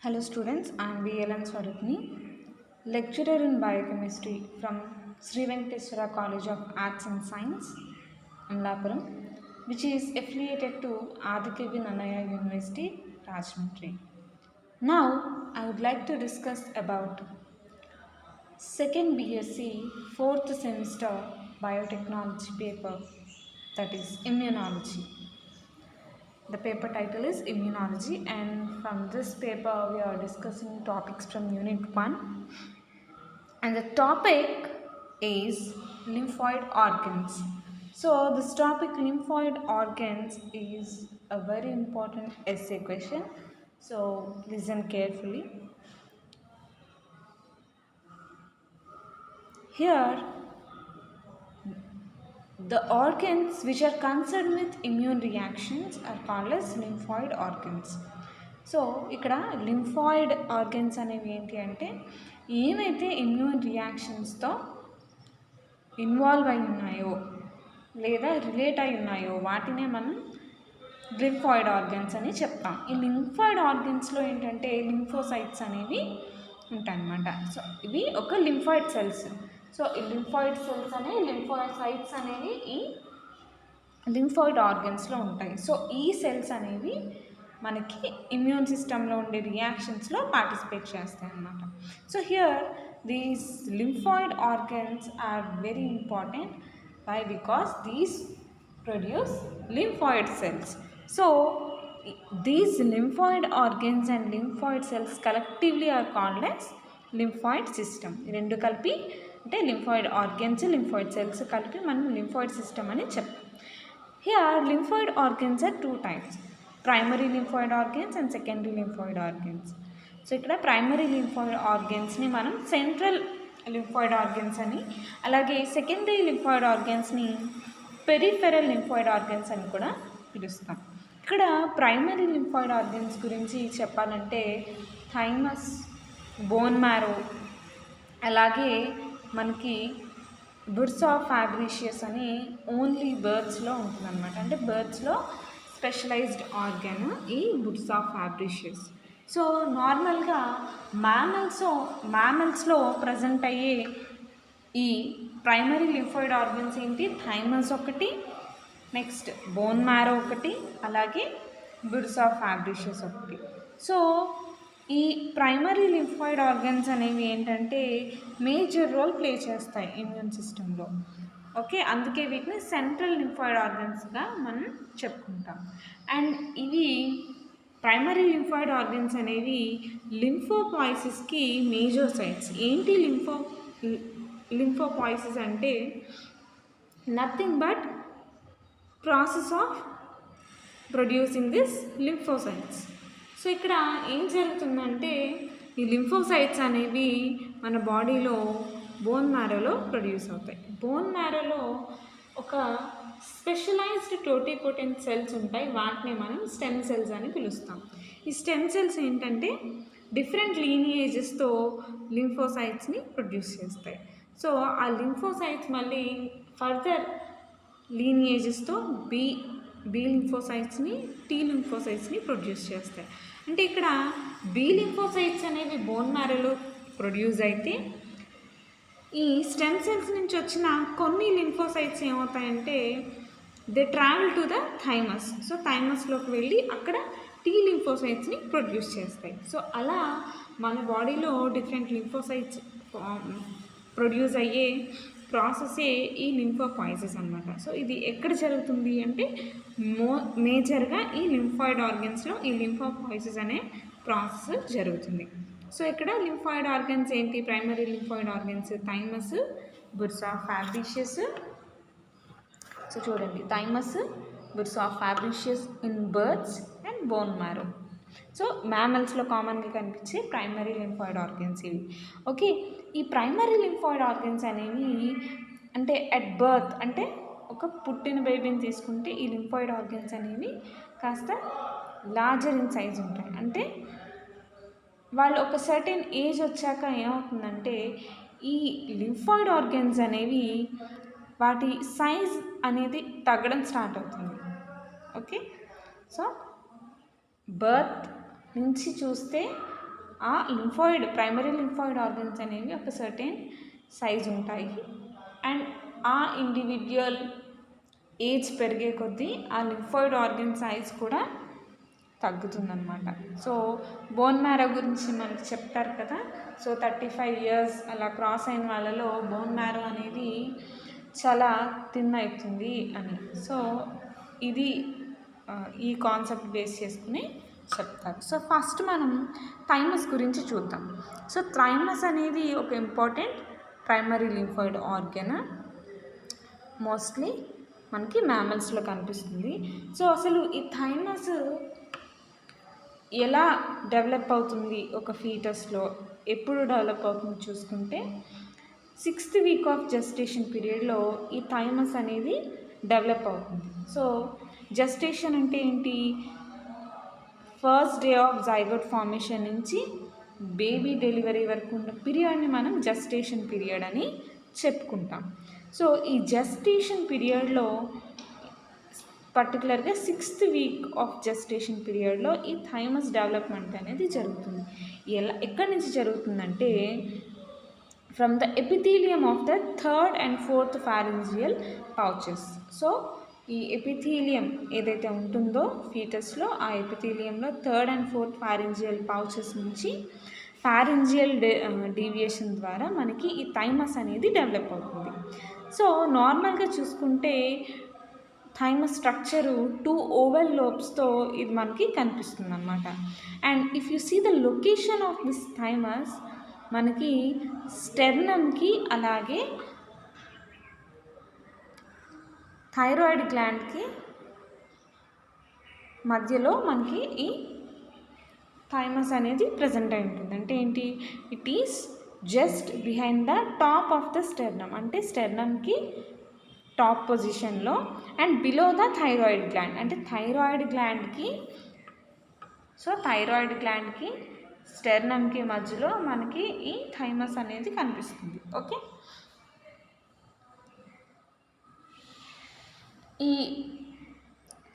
Hello students, I am VLN Swarupni, lecturer in biochemistry from Sri Venkateswara College of Arts and Science, Amlapuram, which is affiliated to Adikavi Nannaya University, Rajahmundry. Now, I would like to discuss about second BSc 4th semester biotechnology paper, that is immunology. The paper title is Immunology, and from this paper we are discussing topics from Unit 1, and the topic is lymphoid organs. So this topic lymphoid organs is a very important essay question. So listen carefully. Here the organs which are concerned with immune reactions are called as lymphoid organs. So ఇక్కడ lymphoid organs అనేవి ఏంటి అంటే ఏమైతే immune రియాక్షన్స్తో involve అయి ఉన్నాయో లేదా relate అయి ఉన్నాయో వాటినే మనం లింఫాయిడ్ ఆర్గన్స్ అని చెప్తాం. ఈ లింఫాయిడ్ ఆర్గన్స్లో ఏంటంటే లింఫోసైట్స్ అనేవి ఉంటాయన్నమాట. సో ఇవి ఒక లింఫాయిడ్ సెల్స్. సో ఈ లింఫాయిడ్ సెల్స్ అనేవి లింఫోసైట్స్ అనేవి ఈ లింఫాయిడ్ ఆర్గన్స్లో ఉంటాయి. సో ఈ సెల్స్ అనేవి మనకి ఇమ్యూన్ సిస్టంలో ఉండే రియాక్షన్స్లో పార్టిసిపేట్ చేస్తాయి అన్నమాట. So here these lymphoid organs are very important. Why? Because these produce lymphoid cells. So these lymphoid organs and lymphoid cells collectively are called as lymphoid system. రెండు కలిపి అంటే lymphoid organs, lymphoid cells కలిపి మనం lymphoid system అని చెప్తాం. Here lymphoid organs are two types, primary lymphoid organs and secondary lymphoid organs. So ఇక్కడ primary lymphoid ఆర్గన్స్ని మనం సెంట్రల్ లింఫాయిడ్ ఆర్గన్స్ అని, అలాగే సెకండరీ లింఫాయిడ్ ఆర్గన్స్ని పెరిఫెరల్ లింఫాయిడ్ ఆర్గన్స్ అని కూడా పిలుస్తాం. ఇక్కడ ప్రైమరీ లింఫాయిడ్ ఆర్గన్స్ గురించి చెప్పాలంటే థైమస్, బోన్ మ్యారో, అలాగే మనకి బుర్సా ఫ్యాబ్రిషియస్ అని ఓన్లీ బర్డ్స్లో ఉంటుందన్నమాట. అంటే బర్డ్స్లో స్పెషలైజ్డ్ ఆర్గన్ ఈ బుర్సా ఫ్యాబ్రిషియస్. సో నార్మల్గా మ్యామల్స్లో ప్రజెంట్ అయ్యే ఈ ప్రైమరీ లింఫాయిడ్ ఆర్గన్స్ ఏంటి? థైమస్ ఒకటి, నెక్స్ట్ బోన్ మ్యారో ఒకటి, అలాగే బుర్సా ఫ్యాబ్రిషియస్ ఒకటి. సో ఈ ప్రైమరీ లింఫాయిడ్ ఆర్గన్స్ అనేవి ఏంటంటే మేజర్ రోల్ ప్లే చేస్తాయి ఇమ్యూన్ సిస్టంలో. ఓకే, అందుకే వీటిని సెంట్రల్ లింఫాయిడ్ ఆర్గన్స్గా మనం చెప్పుకుంటాం. అండ్ ఇవి ప్రైమరీ లింఫాయిడ్ ఆర్గన్స్ అనేవి లింఫోపాయిసిస్కి మేజర్ సైట్స్. ఏంటి లింఫోపాయిసిస్ అంటే nothing but process of producing this lymphocytes. So ఇక్కడ ఏం జరుగుతుందంటే ఈ లింఫోసైట్స్ అనేవి మన బాడీలో బోన్ మ్యారోలో ప్రొడ్యూస్ అవుతాయి. బోన్ మ్యారోలో ఒక స్పెషలైజ్డ్ టోటిపోటెంట్ సెల్స్ ఉంటాయి, వాటిని మనం స్టెమ్ సెల్స్ అని పిలుస్తాం. ఈ స్టెమ్ సెల్స్ ఏంటంటే డిఫరెంట్ లీనియేజెస్తో లింఫోసైట్స్ని ప్రొడ్యూస్ చేస్తాయి. సో ఆ లింఫోసైట్స్ మళ్ళీ ఫర్దర్ లీనియేజెస్తో బి లింఫోసైట్స్ని, టీ లింఫోసైట్స్ని ప్రొడ్యూస్ చేస్తాయి. అంటే ఇక్కడ బి లింఫోసైట్స్ అనేవి బోన్ మ్యారోలో ప్రొడ్యూస్ అయితే ఈ స్టెమ్ సెల్స్ నుంచి వచ్చిన కొన్ని లింఫోసైట్స్ ఏమవుతాయంటే they travel to the thymus. So థైమస్లోకి వెళ్ళి అక్కడ టీ లింఫోసైట్స్ని ప్రొడ్యూస్ చేస్తాయి. సో అలా మన బాడీలో డిఫరెంట్ లింఫోసైట్స్ ప్రొడ్యూస్ అయ్యే ప్రాసెసే ఈ లింఫోపాయిసిస్ అనమాట. సో ఇది ఎక్కడ జరుగుతుంది అంటే మేజర్గా ఈ లింఫాయిడ్ ఆర్గన్స్లో ఈ లింఫోపాయిసిస్ అనే ప్రాసెస్ జరుగుతుంది. సో ఇక్కడ లింఫాయిడ్ ఆర్గన్స్ ఏంటి? Primary lymphoid organs thymus, bursa Fabricius. So చూడండి, thymus, bursa Fabricius in birds and bone marrow. So మ్యామల్స్లో కామన్గా కనిపించే ప్రైమరీ లింఫాయిడ్ ఆర్గన్స్ ఇవి. ఓకే, ఈ ప్రైమరీ లింఫాయిడ్ ఆర్గన్స్ అనేవి అంటే అట్ బర్త్, అంటే ఒక పుట్టిన బేబీని తీసుకుంటే ఈ లింఫాయిడ్ ఆర్గన్స్ అనేవి కాస్త లార్జర్ ఇన్ సైజ్ ఉంటాయి. అంటే వాళ్ళు ఒక సర్టెన్ ఏజ్ వచ్చాక ఏమవుతుందంటే ఈ లింఫాయిడ్ ఆర్గన్స్ అనేవి వాటి సైజ్ అనేది తగ్గడం స్టార్ట్ అవుతుంది. ఓకే, సో బర్త్ నుంచి చూస్తే ఆ ప్రైమరీ లింఫాయిడ్ ఆర్గన్స్ అనేవి ఒక సర్టెన్ సైజ్ ఉంటాయి. అండ్ ఆ ఇండివిజువల్ ఏజ్ పెరిగే కొద్దీ ఆ లింఫాయిడ్ ఆర్గన్ సైజ్ కూడా తగ్గుతుందన్నమాట. సో బోన్ మ్యారో గురించి మనకి చెప్తారు కదా. సో 35 years అలా క్రాస్ అయిన వాళ్ళలో బోన్ మ్యారో అనేది చాలా థిన్ అవుతుంది అని. సో ఇది ఈ కాన్సెప్ట్ బేస్ చేసుకుని చెప్తారు. సో ఫస్ట్ మనం థైమస్ గురించి చూద్దాం. సో థైమస్ అనేది ఒక important primary lymphoid organ, mostly మనకి మ్యామల్స్లో కనిపిస్తుంది. సో అసలు ఈ థైమస్ ఎలా డెవలప్ అవుతుంది ఒక ఫీటస్లో, ఎప్పుడు డెవలప్ అవుతుంది చూసుకుంటే 6th week ఆఫ్ జెస్టేషన్ పీరియడ్లో ఈ థైమస్ అనేది డెవలప్ అవుతుంది. సో జెస్టేషన్ అంటే ఏంటి? First day of zygote formation నుంచి బేబీ డెలివరీ వరకు ఉన్న పీరియడ్ని మనం జెస్టేషన్ పీరియడ్ అని చెప్పుకుంటాం. సో ఈ జెస్టేషన్ పీరియడ్లో పర్టికులర్గా 6th week ఆఫ్ జెస్టేషన్ పీరియడ్లో ఈ థైమస్ డెవలప్మెంట్ అనేది జరుగుతుంది. ఎక్కడి నుంచి జరుగుతుందంటే from the epithelium of the 3rd and 4th pharyngeal pouches. So ఈ ఎపిథీలియం ఏదైతే ఉంటుందో ఫీటస్లో, ఆ ఎపిథీలియంలో 3rd and 4th pharyngeal pouches నుంచి pharyngeal డీవియేషన్ ద్వారా మనకి ఈ థైమస్ అనేది డెవలప్ అవుతుంది. సో నార్మల్గా చూసుకుంటే థైమస్ స్ట్రక్చరు 2 ఓవెల్ లోబ్స్తో ఇది మనకి కనిపిస్తుంది అన్నమాట. And if you see the location of this thymus, మనకి స్టెర్నమ్కి అలాగే థైరాయిడ్ గ్లాండ్కి మధ్యలో మనకి ఈ థైమస్ అనేది ప్రజెంట్ అయి ఉంటుంది. అంటే ఏంటి? It is just behind the top of the sternum, అంటే స్టెర్నమ్కి టాప్ పొజిషన్లో, and below the thyroid gland, అంటే థైరాయిడ్ గ్లాండ్కి స్టెర్నమ్కి మధ్యలో మనకి ఈ థైమస్ అనేది కనిపిస్తుంది. ఓకే, ఈ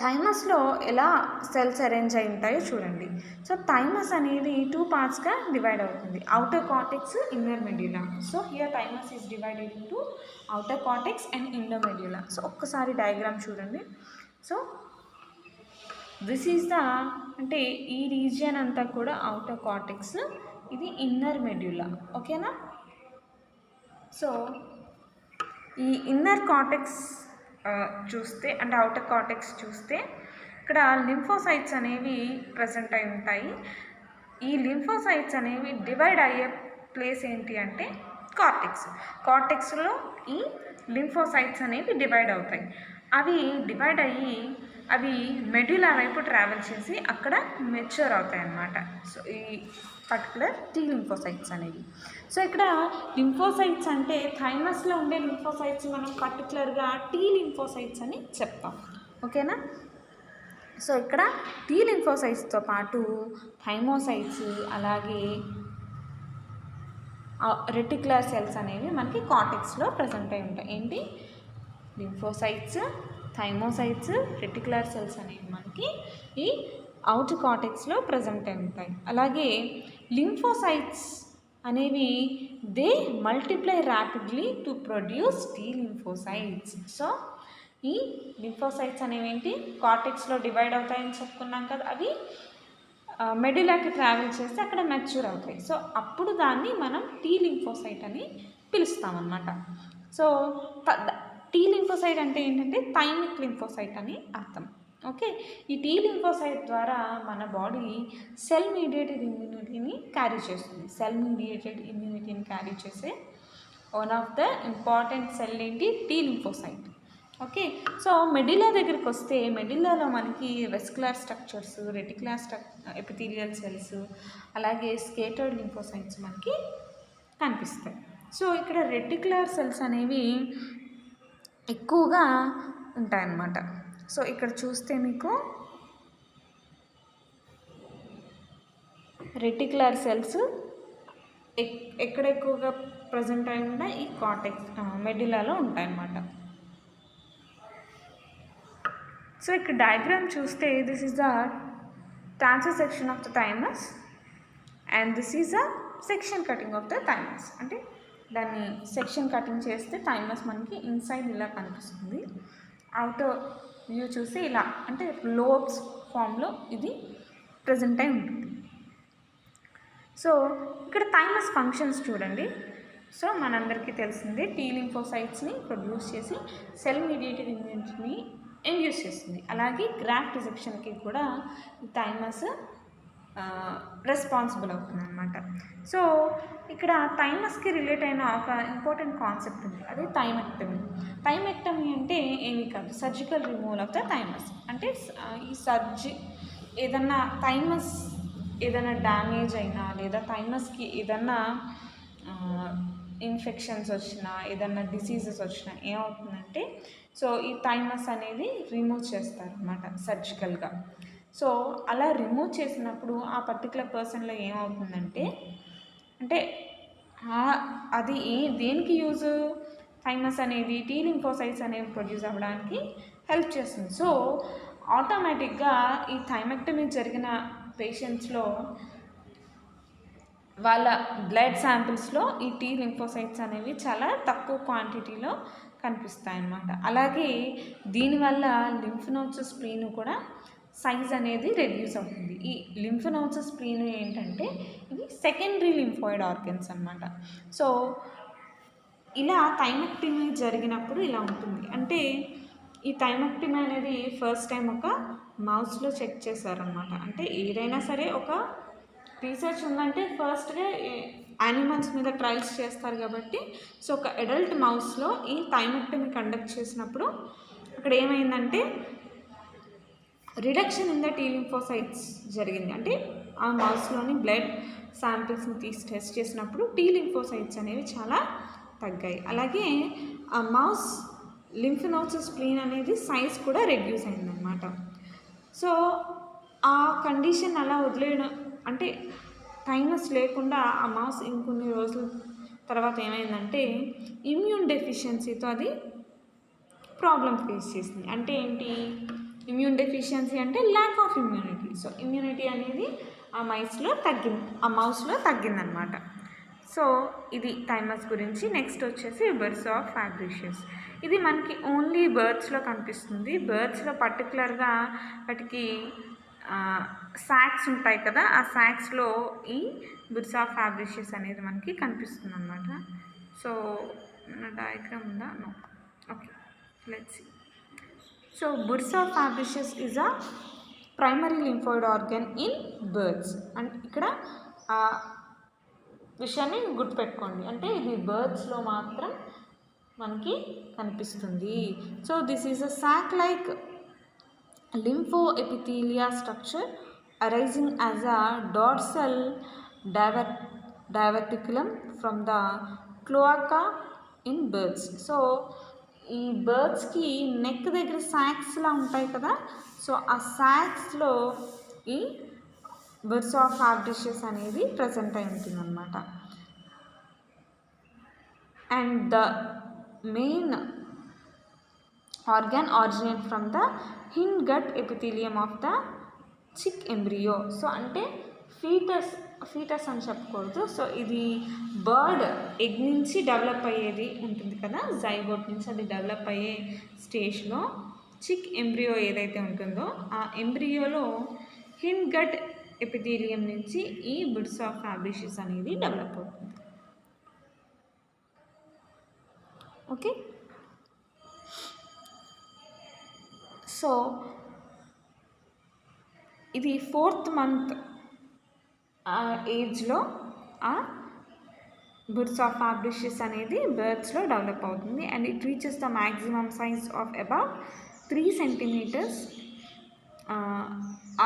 థైమస్లో ఎలా సెల్స్ అరేంజ్ అయి ఉంటాయో చూడండి. సో థైమస్ అనేది 2 partsగా డివైడ్ అవుతుంది, outer cortex, inner medulla. So here thymus is divided into outer cortex and inner medulla. So ఒక్కసారి డయాగ్రామ్ చూడండి. సో దిస్ ఈజ్ ద, అంటే ఈ రీజియన్ అంతా కూడా అవుటర్ కార్టెక్స్, ఇది ఇన్నర్ మెడ్యులా. ఓకేనా? సో ఈ ఇన్నర్ కార్టెక్స్ చూస్తే, అంటే అవుటర్ కార్టెక్స్ చూస్తే ఇక్కడ లింఫోసైట్స్ అనేవి ప్రజెంట్ అయి ఉంటాయి. ఈ లింఫోసైట్స్ అనేవి డివైడ్ అయ్యే ప్లేస్ ఏంటి అంటే కార్టెక్స్లో ఈ లింఫోసైట్స్ అనేవి డివైడ్ అవుతాయి. అవి డివైడ్ అయ్యి అవి మెడ్యులా వైపు ట్రావెల్ చేసి అక్కడ మెచ్యూర్ అవుతాయి అన్నమాట. సో ఈ పర్టికులర్ టీ లింఫోసైట్స్ అనేవి. సో ఇక్కడ లింఫోసైట్స్ అంటే థైమస్లో ఉండే లింఫోసైట్స్ మనం పర్టికులర్గా టీ లింఫోసైట్స్ అని చెప్తాం. ఓకేనా? సో ఇక్కడ టీ లింఫోసైట్స్తో పాటు థైమోసైట్స్, అలాగే రెటిక్యులర్ సెల్స్ అనేవి మనకి కార్టెక్స్లో ప్రజెంట్ అయి ఉంటాయి. ఏంటి? లింఫోసైట్స్, థైమోసైట్స్, రెటిక్యులర్ సెల్స్ అనేవి మనకి ఈ అవుటర్ కార్టెక్స్లో ప్రజెంట్ అయి ఉంటాయి. అలాగే లింఫోసైట్స్ అనేవి they multiply rapidly to produce tea lymphocytes. So ఈ లింఫోసైట్స్ అనేవి ఏంటి? కార్టెక్స్లో డివైడ్ అవుతాయని చెప్పుకున్నాం కదా, అవి మెడ్యులాకి ట్రావెల్ చేస్తే అక్కడ మెచ్యూర్ అవుతాయి. సో అప్పుడు దాన్ని మనం టీ లింఫోసైట్ అని పిలుస్తామన్నమాట. సో టీ లింఫోసైట్ అంటే ఏంటంటే థైమిక్ లింఫోసైట్ అని అర్థం. ఓకే, ఈ టీ లింఫోసైట్ ద్వారా మన బాడీ సెల్ మీడియేటెడ్ ఇమ్యూనిటీని క్యారీ చేస్తుంది. సెల్ మీడియేటెడ్ ఇమ్యూనిటీని క్యారీ చేసే one of the important cell ఏంటి? T lymphocyte. Okay, so medulla దగ్గరికి వస్తే మెడిలాలో మనకి vascular structures, reticular epithelial cells, అలాగే స్కేటర్డ్ లింఫోసైట్స్ మనకి కనిపిస్తాయి. సో ఇక్కడ రెటిక్యులర్ సెల్స్ అనేవి ఎక్కువగా ఉంటాయన్నమాట. సో ఇక్కడ చూస్తే మీకు రెటిక్యులర్ సెల్స్ ఎక్కడ ఎక్కువగా ప్రజెంట్ అయి ఉంటాయి? ఈ కార్టెక్స్ మెడిలాలో ఉంటాయన్నమాట. సో ఇక్కడ డయాగ్రామ్ చూస్తే this is the transverse section of the thymus. And this is a section cutting of the thymus. అంటే దాన్ని సెక్షన్ కటింగ్ చేస్తే థైమస్ మనకి ఇన్సైడ్ ఇలా కనిపిస్తుంది. అవుటర్ వ్యూ చూసి ఇలా అంటే లోబ్స్ ఫామ్లో ఇది ప్రజెంట్ అయి ఉంటుంది. సో ఇక్కడ థైమస్ ఫంక్షన్స్ చూడండి. సో మనందరికీ తెలిసిందే టీ లింఫోసైట్స్ని ప్రొడ్యూస్ చేసి సెల్ మీడియేటెడ్ ఇమ్యూనిటీని ఇండ్యూస్ చేస్తుంది. అలాగే గ్రాఫ్ట్ రిజెక్షన్కి కూడా థైమస్ రెస్పాన్సిబుల్ అవుతుంది అనమాట. సో ఇక్కడ థైమస్కి రిలేట్ అయిన ఒక ఇంపార్టెంట్ కాన్సెప్ట్ ఉంది, అదే థైమెక్టమీ. థైమెక్టమీ అంటే ఏమీ కాదు, surgical removal of the thymus. అంటే ఈ ఏదన్నా థైమస్ ఏదైనా డ్యామేజ్ అయినా లేదా థైమస్కి ఏదన్నా ఇన్ఫెక్షన్స్ వచ్చినా ఏదన్నా డిసీజెస్ వచ్చినా ఏమవుతుందంటే సో ఈ థైమస్ అనేది రిమూవ్ చేస్తారనమాట సర్జికల్గా. సో అలా రిమూవ్ చేసినప్పుడు ఆ పర్టికులర్ పర్సన్లో ఏమవుతుందంటే అంటే అది దేనికి యూజ్, థైమస్ అనేది టీ లింఫోసైట్స్ అనేవి ప్రొడ్యూస్ అవ్వడానికి హెల్ప్ చేస్తుంది. సో ఆటోమేటిక్గా ఈ థైమెక్టమీ జరిగిన పేషెంట్స్లో వాళ్ళ బ్లడ్ శాంపిల్స్లో ఈ టీ లింఫోసైట్స్ అనేవి చాలా తక్కువ క్వాంటిటీలో కనిపిస్తాయి అన్నమాట. అలాగే దీనివల్ల లింఫ్ నోడ్స్ స్ప్లీన్ కూడా సైజ్ అనేది రెడ్యూస్ అవుతుంది. ఈ లింఫ్ నోడ్స్ స్ప్లీన్ ఏంటంటే ఇవి సెకండరీ లింఫాయిడ్ ఆర్గన్స్ అన్నమాట. సో ఇలా థైమెక్టమీ జరిగినప్పుడు ఇలా ఉంటుంది. అంటే ఈ థైమెక్టమీ అనేది ఫస్ట్ టైం ఒక మౌస్లో చెక్ చేశారనమాట. అంటే ఏదైనా సరే ఒక రీసెర్చ్ ఉందంటే ఫస్ట్గా యానిమల్స్ మీద ట్రయల్స్ చేస్తారు కాబట్టి సో ఒక అడల్ట్ మౌస్లో ఈ థైమెక్టమీ కండక్ట్ చేసినప్పుడు అక్కడ ఏమైందంటే reduction in the tea lymphocytes జరిగింది. అంటే ఆ మౌస్లోని బ్లడ్ శాంపిల్స్ని తీసి టెస్ట్ చేసినప్పుడు టీ లింఫోసైట్స్ అనేవి చాలా తగ్గాయి. అలాగే ఆ మౌస్ లింఫ్ నోడ్స్ స్ప్లీన్ అనేది సైజ్ కూడా రెడ్యూస్ అయిందనమాట. సో ఆ కండిషన్ అలా వదిలేయడం అంటే థైమస్ లేకుండా ఆ మౌస్ ఇంకొన్ని రోజుల తర్వాత ఏమైందంటే ఇమ్యూన్ డెఫిషియన్సీతో అది ప్రాబ్లం ఫేస్ చేసింది. అంటే ఏంటి ఇమ్యూన్ డెఫిషియన్సీ అంటే lack of immunity. So immunity అనేది ఆ మౌస్లో తగ్గిందనమాట. సో ఇది థైమస్ గురించి. నెక్స్ట్ వచ్చేసి బర్డ్స్ ఆఫ్ ఫ్యాబ్రిషియస్. ఇది మనకి ఓన్లీ బర్డ్స్లో కనిపిస్తుంది. బర్డ్స్లో పర్టికులర్గా వాటికి సాక్స్ ఉంటాయి కదా, ఆ సాక్స్లో ఈ బర్డ్స్ ఆఫ్ ఫ్యాబ్రిషియస్ అనేది మనకి కనిపిస్తుంది అనమాట. సో మన డయాగ్రామ్ ఉందా? No. Okay, let's see. So birds of Fabricius is a primary lymphoid organ in birds. And ఇక్కడ ఆ విషయాన్ని గుర్తుపెట్టుకోండి, అంటే ఇది బర్డ్స్లో మాత్రం మనకి కనిపిస్తుంది. So this is a sac like lymphoepithelia structure arising as a dorsal diverticulum from the cloaca in birds. So ఈ బర్డ్స్కి నెక్ దగ్గర సాక్స్లా ఉంటాయి కదా, సో ఆ సాక్స్లో ఈ బర్డ్స్ ఆఫ్ ఫ్యాబ్రిషియస్ అనేది ప్రజెంట్ అయి ఉంటుంది అన్నమాట. And the main organ originate from the hindgut epithelium of the chick embryo. So అంటే ఫీటస్ అని చెప్పకూడదు. సో ఇది బర్డ్ ఎగ్ నుంచి డెవలప్ అయ్యేది ఉంటుంది కదా, జైగోట్ నుంచి అది డెవలప్ అయ్యే స్టేజ్లో చిక్ ఎంబ్రియో ఏదైతే ఉంటుందో ఆ ఎంబ్రియోలో హిండ్గట్ ఎపిథీలియం నుంచి ఈ బర్డ్స్ ఆఫ్ ఫ్యాబ్రిషియస్ అనేది డెవలప్ అవుతుంది. ఓకే, సో ఇది 4th month ఏజ్లో ఆ బర్డ్స్ ఆఫ్ ఫ్యాబ్రిషియస్ అనేది బర్డ్స్లో డెవలప్ అవుతుంది. And it reaches the maximum size of about 3 centimeters,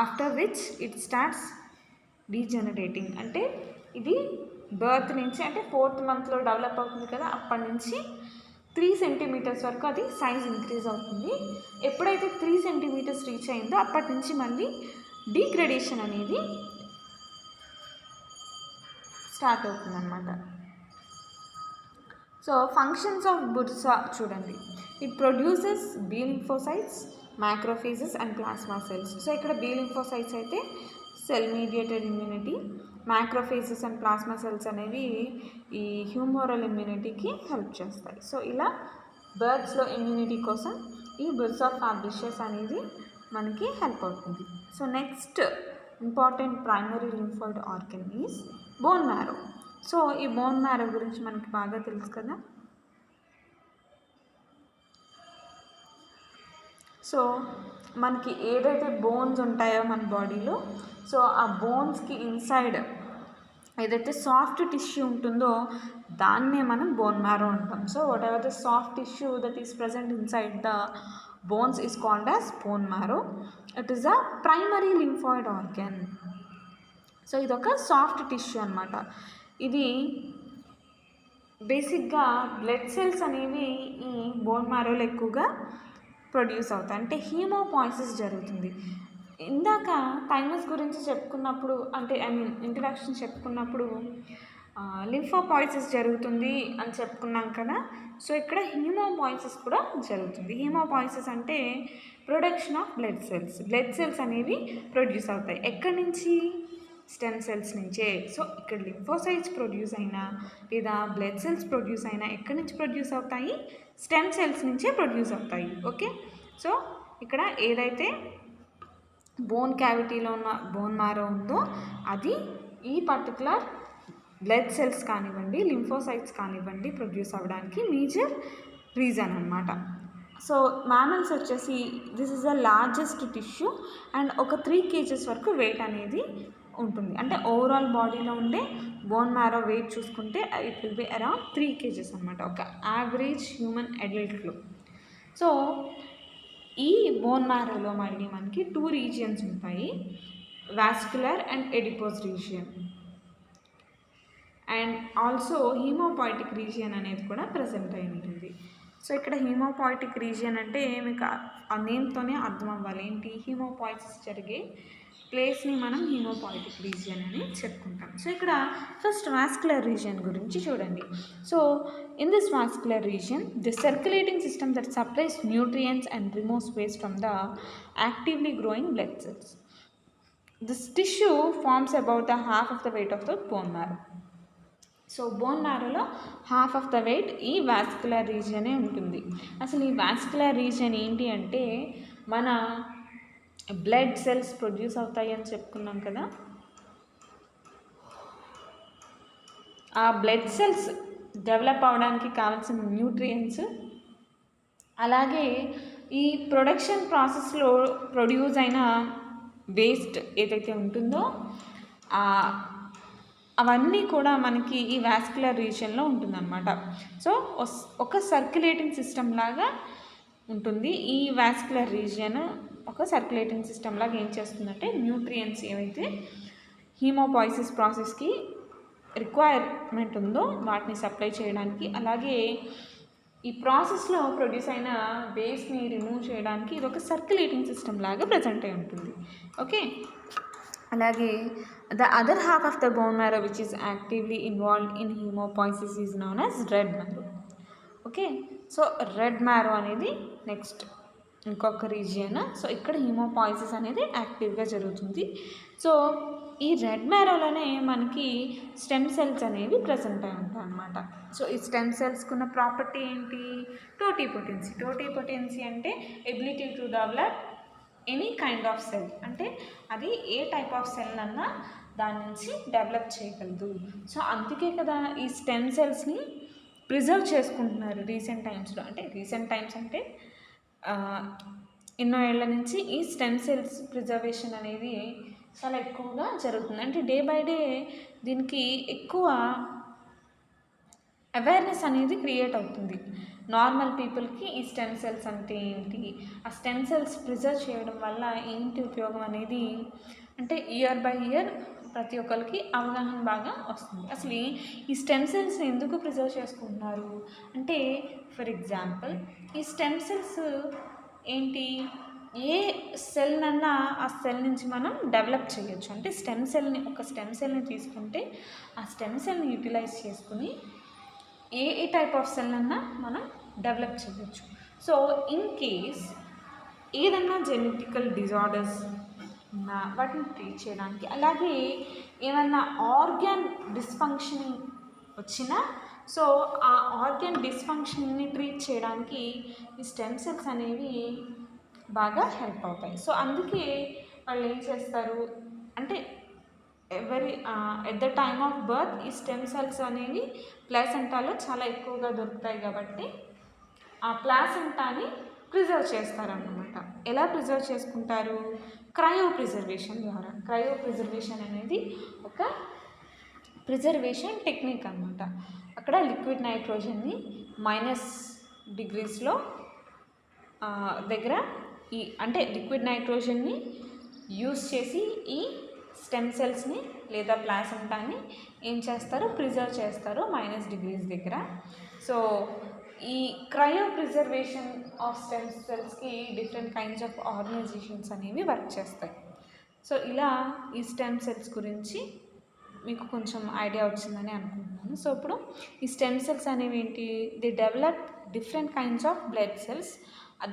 after which it starts degenerating. అంటే ఇది బర్త్ నుంచి అంటే 4th monthలో డెవలప్ అవుతుంది కదా, అప్పటి నుంచి 3 centimeters వరకు అది సైజ్ ఇంక్రీజ్ అవుతుంది. ఎప్పుడైతే 3 centimeters రీచ్ అయిందో అప్పటి నుంచి మళ్ళీ డీగ్రేడేషన్ అనేది స్టార్ట్ అవుతుంది అన్నమాట. సో ఫంక్షన్స్ ఆఫ్ బుర్సా చూడండి, it produces B lymphocytes, macrophages and plasma cells. So ఇక్కడ బీ లింఫోసైట్స్ అయితే cell mediated immunity, macrophages and plasma cells అనేవి ఈ హ్యూమోరల్ ఇమ్యూనిటీకి హెల్ప్ చేస్తాయి. సో ఇలా బర్డ్స్లో ఇమ్యూనిటీ కోసం ఈ బుర్స్ ఆఫ్ ఫ్యాబ్రిషియస్ అనేది మనకి హెల్ప్ అవుతుంది. So next important primary lymphoid organ is bone marrow. So ఈ బోన్ మ్యారో గురించి మనకి బాగా తెలుసు కదా. సో మనకి ఏదైతే బోన్స్ ఉంటాయో మన బాడీలో, సో ఆ బోన్స్కి ఇన్సైడ్ ఏదైతే సాఫ్ట్ టిష్యూ ఉంటుందో దాన్నే మనం బోన్ మ్యారో అంటాం. So what ever the soft tissue that is present inside the bones is called as bone marrow. It is a primary lymphoid organ. So ఇదొక సాఫ్ట్ టిష్యూ అనమాట. ఇది బేసిక్గా blood cells అనేవి ఈ బోన్ మ్యారోలో ఎక్కువగా produce అవుతాయి. అంటే హీమోపాయిసిస్ జరుగుతుంది. ఇందాక థైమస్ గురించి చెప్పుకున్నప్పుడు, అంటే ఇంట్రడక్షన్ చెప్పుకున్నప్పుడు లింఫోపాయిసిస్ జరుగుతుంది అని చెప్పుకున్నాం కదా. సో ఇక్కడ హీమోపాయిసిస్ కూడా జరుగుతుంది. హీమోపాయిసిస్ అంటే ప్రొడక్షన్ ఆఫ్ బ్లడ్ సెల్స్ అనేవి ప్రొడ్యూస్ అవుతాయి. ఎక్కడి నుంచి? స్టెమ్ సెల్స్ నుంచే. సో ఇక్కడ లింఫోసైట్స్ ప్రొడ్యూస్ అయినా లేదా బ్లడ్ సెల్స్ ప్రొడ్యూస్ అయినా ఎక్కడి నుంచి ప్రొడ్యూస్ అవుతాయి? స్టెమ్ సెల్స్ నుంచే ప్రొడ్యూస్ అవుతాయి. ఓకే. సో ఇక్కడ ఏదైతే బోన్ క్యావిటీలో ఉన్న బోన్ మ్యారో ఉందో అది ఈ పర్టికులర్ బ్లడ్ సెల్స్ కానివ్వండి, లింఫోసైట్స్ కానివ్వండి ప్రొడ్యూస్ అవ్వడానికి మేజర్ రీజన్ అనమాట. సో మ్యామల్స్ వచ్చేసి this is the largest tissue and ఒక 3 kgs వరకు వెయిట్ అనేది ఉంటుంది. అంటే ఓవరాల్ బాడీలో ఉండే బోన్ మ్యారో వెయిట్ చూసుకుంటే it will be around 3 kgs అనమాట, ఒక యావరేజ్ హ్యూమన్ అడల్ట్లో. సో ఈ బోన్ మ్యారోలో మళ్ళీ మనకి 2 రీజియన్స్ ఉంటాయి, vascular and adipose region and also haemopoietic region అనేది కూడా ప్రజెంట్ అయి ఉంటుంది. సో ఇక్కడ హీమోపాయిటిక్ రీజియన్ అంటే మీకు ఆ నేమ్తోనే అర్థం అవ్వాలి. ఏంటి? హీమోపాయిసిస్ జరిగే ప్లేస్ని మనం హీమోపాయిటిక్ రీజియన్ అని చెప్పుకుంటాం. సో ఇక్కడ ఫస్ట్ వాస్కులర్ రీజియన్ గురించి చూడండి. So in this vascular region the circulating system that supplies nutrients and removes waste from the actively growing blood cells. This tissue forms about the half of the weight of the bone marrow. So bone మ్యారోలో half of the weight ఈ vascular రీజియనే ఉంటుంది. అసలు ఈ vascular region ఏంటి అంటే మన blood cells produce అవుతాయి అని చెప్పుకున్నాం కదా. ఆ బ్లడ్ సెల్స్ డెవలప్ అవడానికి కావాల్సిన న్యూట్రియంట్స్, అలాగే ఈ ప్రొడక్షన్ ప్రాసెస్లో ప్రొడ్యూస్ అయిన వేస్ట్ ఏదైతే ఉంటుందో అవన్నీ కూడా మనకి ఈ వాస్కులర్ రీజియన్లో ఉంటుందన్నమాట. సో ఒక సర్క్యులేటింగ్ సిస్టమ్ లాగా ఉంటుంది. ఈ వాస్కులర్ రీజియన్ ఒక సర్క్యులేటింగ్ సిస్టమ్ లాగా ఏం చేస్తుందంటే న్యూట్రియంట్స్ ఏవైతే హీమోపాయిసిస్ ప్రాసెస్కి రిక్వైర్మెంట్ ఉందో వాటిని సప్లై చేయడానికి, అలాగే ఈ ప్రాసెస్లో ప్రొడ్యూస్ అయిన వేస్ట్ని రిమూవ్ చేయడానికి ఇది ఒక సర్క్యులేటింగ్ సిస్టమ్ లాగా ప్రజెంట్ అయి ఉంటుంది. ఓకే. అలాగే the other half of the bone marrow which is actively involved in haemopoiesis is known as red marrow. Okay. So red marrow అనేది నెక్స్ట్ ఇంకొక రీజియన్. సో ఇక్కడ హీమోపాయిసిస్ అనేది యాక్టివ్గా జరుగుతుంది. సో ఈ రెడ్ మ్యారోలోనే మనకి స్టెమ్ సెల్స్ అనేవి ప్రజెంట్ అయి ఉంటాయి అన్నమాట. సో ఈ స్టెమ్ సెల్స్కి ఉన్న ప్రాపర్టీ ఏంటి? టోటిపోటెన్సీ. టోటిపోటెన్సీ అంటే ability to develop any kind of cell, అంటే అది ఏ టైప్ ఆఫ్ సెల్ అన్నా దాని నుంచి డెవలప్ చేయగలదు. సో అందుకే కదా ఈ స్టెమ్ సెల్స్ని ప్రిజర్వ్ చేసుకుంటున్నారు రీసెంట్ టైమ్స్లో. అంటే రీసెంట్ టైమ్స్ అంటే ఎన్నో ఏళ్ల నుంచి ఈ స్టెమ్ సెల్స్ ప్రిజర్వేషన్ అనేది చాలా ఎక్కువగా జరుగుతుంది. అంటే డే బై డే దీనికి ఎక్కువ అవేర్నెస్ అనేది క్రియేట్ అవుతుంది. నార్మల్ పీపుల్కి ఈ స్టెమ్ సెల్స్ అంటే ఏంటి, ఆ స్టెమ్ సెల్స్ ప్రిజర్వ్ చేయడం వల్ల ఏంటి ఉపయోగం అనేది అంటే ఇయర్ బై ఇయర్ ప్రతి ఒక్కరికి అవగాహన బాగా వస్తుంది. అసలు ఈ స్టెమ్ సెల్స్ని ఎందుకు ప్రిజర్వ్ చేసుకుంటున్నారు అంటే, ఫర్ ఎగ్జాంపుల్ ఈ స్టెమ్ సెల్స్ ఏంటి, ఏ సెల్నన్నా ఆ సెల్ నుంచి మనం డెవలప్ చేయొచ్చు. అంటే ఒక స్టెమ్ సెల్ని తీసుకుంటే ఆ స్టెమ్ సెల్ని యూటిలైజ్ చేసుకుని ఏ టైప్ ఆఫ్ సెల్ అన్నా మనం డెవలప్ చేయొచ్చు. సో ఇన్ కేస్ ఏదన్నా జెనెటికల్ డిజార్డర్స్ వాటిని ట్రీట్ చేయడానికి. అలాగే ఏమన్నా ఆర్గాన్ డిస్ఫంక్షనింగ్ వచ్చినా సో ఆ ఆర్గాన్ డిస్ఫంక్షన్ని ట్రీట్ చేయడానికి ఈ స్టెమ్ సెల్స్ అనేవి బాగా హెల్ప్ అవుతాయి. సో అందుకే వాళ్ళు ఏం చేస్తారు అంటే at the time of birth ఈ స్టెమ్ సెల్స్ అనేవి ప్లాసెంటాలో చాలా ఎక్కువగా దొరుకుతాయి కాబట్టి ఆ ప్లాసెంటాని ప్రిజర్వ్ చేస్తారన్నమాట. ఎలా ప్రిజర్వ్ చేసుకుంటారు? క్రయో ప్రిజర్వేషన్ ద్వారా. క్రయో ప్రిజర్వేషన్ అనేది ఒక ప్రిజర్వేషన్ టెక్నిక్ అనమాట. అక్కడ లిక్విడ్ నైట్రోజన్ని -డిగ్రీస్లో దగ్గర అంటే లిక్విడ్ నైట్రోజన్ని యూస్ చేసి ఈ స్టెమ్ సెల్స్ని లేదా ప్లాసెంటాని ఏం చేస్తారు? ప్రిజర్వ్ చేస్తారు -డిగ్రీస్ దగ్గర. సో ఈ క్రయో ప్రిజర్వేషన్ ఆఫ్ స్టెమ్ సెల్స్కి డిఫరెంట్ కైండ్స్ ఆఫ్ ఆర్గనైజేషన్స్ అనేవి వర్క్ చేస్తాయి. సో ఇలా ఈ స్టెమ్ సెల్స్ గురించి మీకు కొంచెం ఐడియా వచ్చిందని అనుకుంటున్నాను. సో ఇప్పుడు ఈ స్టెమ్ సెల్స్ అనేవి ఏంటి? The develop different kinds of blood cells.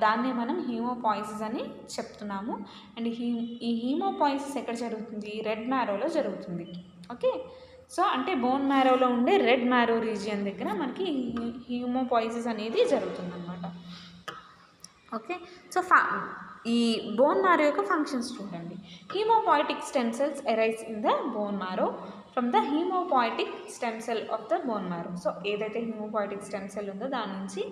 దాన్నే మనం హీమోపాయిసిస్ అని చెప్తున్నాము. అండ్ ఈ హీమోపాయిసిస్ ఎక్కడ జరుగుతుంది? రెడ్ మ్యారోలో జరుగుతుంది. ఓకే, సో అంటే బోన్ మ్యారోలో ఉండే రెడ్ మ్యారో రీజియన్ దగ్గర మనకి హీమోపాయిసిస్ అనేది జరుగుతుందన్నమాట. ఓకే, సో ఈ బోన్ మ్యారో యొక్క ఫంక్షన్స్ చూడండి. Haemopoietic stem cells arise in the bone marrow from the haemopoietic stem cell of the bone marrow. So ఏదైతే హీమోపాయిటిక్ స్టెమ్ సెల్ ఉందో దాని నుంచి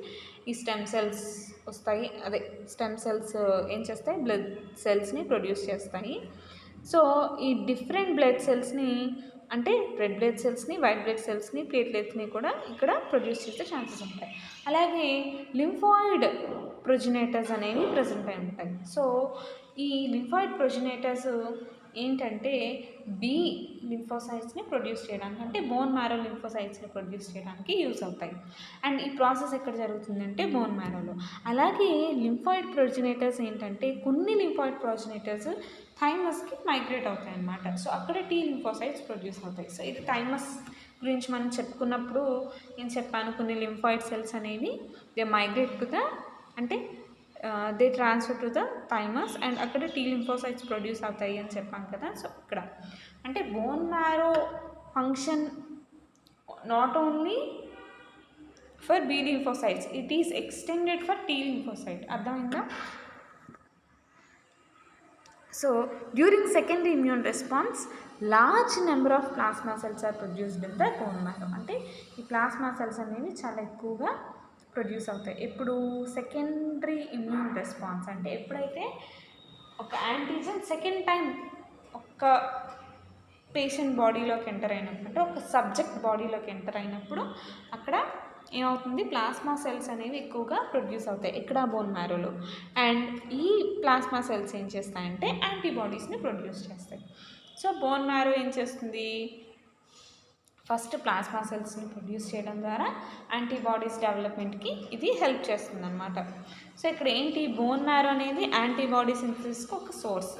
ఈ స్టెమ్ సెల్స్ వస్తాయి. అదే స్టెమ్ సెల్స్ ఏం చేస్తాయి? బ్లడ్ సెల్స్ని ప్రొడ్యూస్ చేస్తాయి. సో ఈ డిఫరెంట్ బ్లడ్ సెల్స్ని అంటే రెడ్ బ్లడ్ సెల్స్ని, వైట్ బ్లడ్ సెల్స్ని, ప్లేట్లెట్స్ని కూడా ఇక్కడ ప్రొడ్యూస్ చేసే ఛాన్సెస్ ఉంటాయి. అలాగే లింఫాయిడ్ ప్రొజినేటర్స్ అనేవి ప్రజెంట్ అయి ఉంటాయి. సో ఈ లింఫాయిడ్ ప్రొజినేటర్స్ ఏంటంటే బి లింఫోసైట్స్ని ప్రొడ్యూస్ చేయడానికి అంటే బోన్ మ్యారో లింఫోసైట్స్ని ప్రొడ్యూస్ చేయడానికి యూస్ అవుతాయి. అండ్ ఈ ప్రాసెస్ ఎక్కడ జరుగుతుందంటే బోన్ మ్యారోలో. అలాగే లింఫాయిడ్ ప్రొజినేటర్స్ ఏంటంటే కొన్ని లింఫాయిడ్ ప్రొజినేటర్స్ థైమస్కి మైగ్రేట్ అవుతాయి అన్నమాట. సో అక్కడ టీ లింఫోసైట్స్ ప్రొడ్యూస్ అవుతాయి. సో ఇది థైమస్ గురించి మనం చెప్పుకున్నప్పుడు నేను చెప్పాను కొన్ని లింఫాయిడ్ సెల్స్ అనేవి దే మైగ్రేట్ టు ద అంటే they transfer to the thymus and అక్కడ టీ లింఫోసైట్స్ ప్రొడ్యూస్ అవుతాయి అని చెప్పాను కదా. సో ఇక్కడ అంటే bone marrow function not only for B lymphocytes, it is extended for T lymphocyte. అర్థమైందా? So during secondary immune response large number of plasma cells are produced in the bone marrow. అంటే ఈ plasma cells అనేవి చాలా ఎక్కువగా produce అవుతాయి. ఎప్పుడు? Secondary immune response అంటే ఎప్పుడైతే ఒక యాంటీజన్ సెకండ్ టైం ఒక పేషెంట్ బాడీలోకి ఎంటర్ అయినప్పుడు అంటే ఒక సబ్జెక్ట్ బాడీలోకి ఎంటర్ అయినప్పుడు అక్కడ ఏమవుతుంది? ప్లాస్మా సెల్స్ అనేవి ఎక్కువగా ప్రొడ్యూస్ అవుతాయి. ఇక్కడ బోన్ మ్యారోలో. అండ్ ఈ ప్లాస్మా సెల్స్ ఏం చేస్తాయంటే యాంటీబాడీస్ని ప్రొడ్యూస్ చేస్తాయి. సో బోన్ మ్యారో ఏం చేస్తుంది? ఫస్ట్ ప్లాస్మా సెల్స్ని ప్రొడ్యూస్ చేయడం ద్వారా యాంటీబాడీస్ డెవలప్మెంట్కి ఇది హెల్ప్ చేస్తుంది అనమాట. సో ఇక్కడ ఏంటి? బోన్ మ్యారో అనేది యాంటీబాడీ సింథసిస్కి ఒక సోర్స్.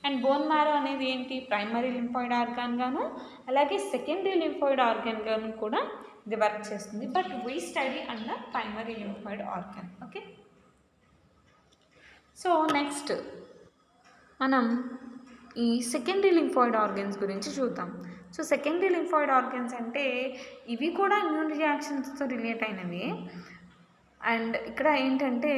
అండ్ బోన్ మ్యారో అనేది ఏంటి? ప్రైమరీ లింఫాయిడ్ ఆర్గాన్గాను అలాగే సెకండరీ లింఫాయిడ్ ఆర్గాన్గాను కూడా ఇది వర్క్ చేస్తుంది. But we study under primary lymphoid organ. Okay, so next మనం ఈ సెకండరీ లింఫాయిడ్ ఆర్గన్స్ గురించి చూద్దాం. సో సెకండరీ లింఫాయిడ్ ఆర్గన్స్ అంటే ఇవి కూడా ఇమ్యూన్ రియాక్షన్స్తో రిలేట్ అయినవి. అండ్ ఇక్కడ ఏంటంటే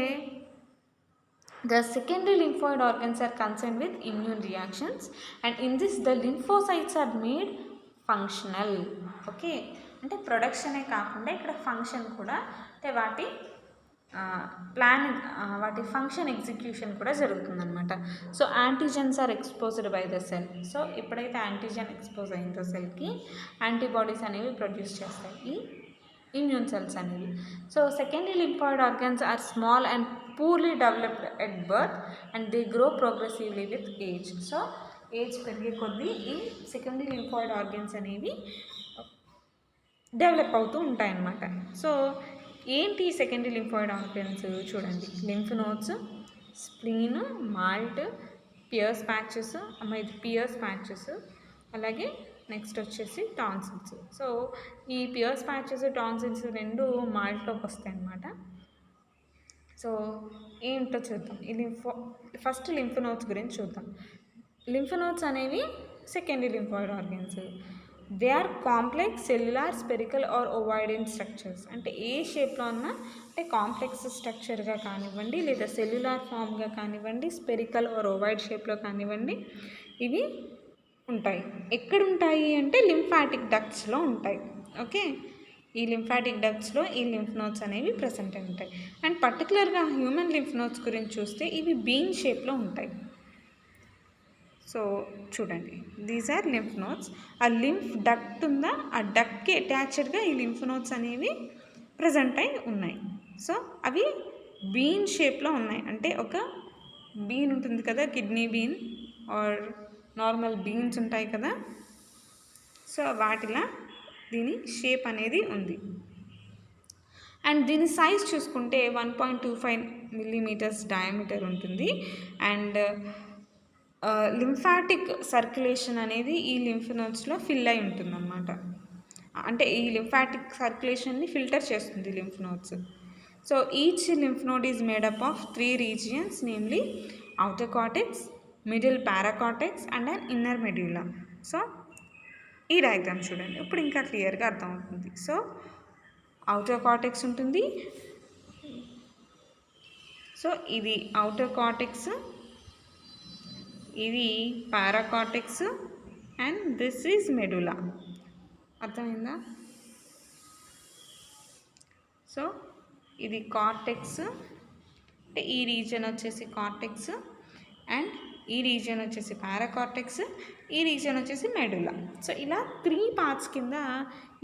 the secondary lymphoid organs are concerned with immune reactions and in this the lymphocytes are made functional. Okay, అంటే ప్రొడక్షనే కాకుండా ఇక్కడ ఫంక్షన్ కూడా అంటే వాటి వాటి ఫంక్షన్ ఎగ్జిక్యూషన్ కూడా జరుగుతుందన్నమాట. So antigens are exposed by the cell. So ఎప్పుడైతే యాంటీజెన్ ఎక్స్పోజ్ అయిందో సెల్కి యాంటీబాడీస్ అనేవి ప్రొడ్యూస్ చేస్తాయి ఈ ఇమ్యూన్ సెల్స్ అనేవి. So secondary lymphoid organs are small and poorly developed at birth and they grow progressively with age. So age పెరిగే కొద్దీ ఈ సెకండరీ లింఫాయిడ్ ఆర్గన్స్ అనేవి డెవలప్ అవుతూ ఉంటాయన్నమాట. సో ఏంటి సెకండరీ లింఫాయిడ్ ఆర్గన్స్? చూడండి, lymph nodes, spleen, MALT, Peyer's patches, ఇది Peyer's patches, అలాగే నెక్స్ట్ వచ్చేసి టాన్సిల్స్. సో ఈ పియర్స్ ప్యాచెస్, టాన్సిల్స్ రెండు మాల్ట్లోకి వస్తాయి అన్నమాట. సో ఏంటో చూద్దాం. ఫస్ట్ లింఫ్ నోడ్స్ గురించి చూద్దాం. లింఫ్ నోడ్స్ అనేవి secondary lymphoid organs. They are complex cellular spherical or ovoid in structures. అంటే ఏ షేప్లో ఉన్నా, అంటే కాంప్లెక్స్ స్ట్రక్చర్గా కానివ్వండి, లేదా సెల్యులార్ ఫామ్గా కానివ్వండి, స్పెరికల్ ఆర్ ఓవాయిడ్ షేప్లో కానివ్వండి, ఇవి ఉంటాయి. ఎక్కడ ఉంటాయి అంటే లింఫాటిక్ డక్ట్స్లో ఉంటాయి. ఓకే, ఈ లింఫాటిక్ డక్ట్స్లో ఈ లింఫ్ నోడ్స్ అనేవి ప్రెసెంట్ అయి ఉంటాయి. అండ్ పర్టికులర్గా హ్యూమన్ లింఫ్ నోడ్స్ గురించి చూస్తే ఇవి బీన్ షేప్లో ఉంటాయి. సో చూడండి, దీస్ ఆర్ లింఫ్ నోడ్స్. ఆ లింఫ్ డక్ట్ ఉందా, ఆ డక్ట్కి అటాచ్డ్గా ఈ లింఫ్ నోడ్స్ అనేవి ప్రజెంట్ అయి ఉన్నాయి. సో అవి బీన్ షేప్లో ఉన్నాయి. అంటే ఒక బీన్ ఉంటుంది కదా, kidney bean or normal beans ఉంటాయి కదా, సో వాటిలా దీని షేప్ అనేది ఉంది. అండ్ దీని సైజ్ చూసుకుంటే 1.25 millimeters డయామీటర్ ఉంటుంది. అండ్ లింఫాటిక్ సర్క్యులేషన్ అనేది ఈ లింఫ్ నోడ్స్లో ఫిల్ అయి ఉంటుందన్నమాట. అంటే ఈ లింఫాటిక్ సర్క్యులేషన్ని ఫిల్టర్ చేస్తుంది lymph nodes. So each lymph node is made up of 3 regions, namely outer cortex, middle paracortex and and inner medulla. So ఈ డయాగ్రామ్ చూడండి, ఇప్పుడు ఇంకా క్లియర్గా అర్థమవుతుంది. సో అవుటర్ కార్టెక్స్ ఉంటుంది. సో ఇది అవుటర్ కార్టెక్స్, ఇది paracortex and this is medulla. అర్థమైందా? సో ఇది కార్టెక్స్, అంటే ఈ రీజన్ వచ్చేసి కార్టెక్స్, అండ్ ఈ రీజన్ వచ్చేసి పారాకార్టెక్స్, ఈ రీజన్ వచ్చేసి మెడులా. సో ఇలా 3 parts కింద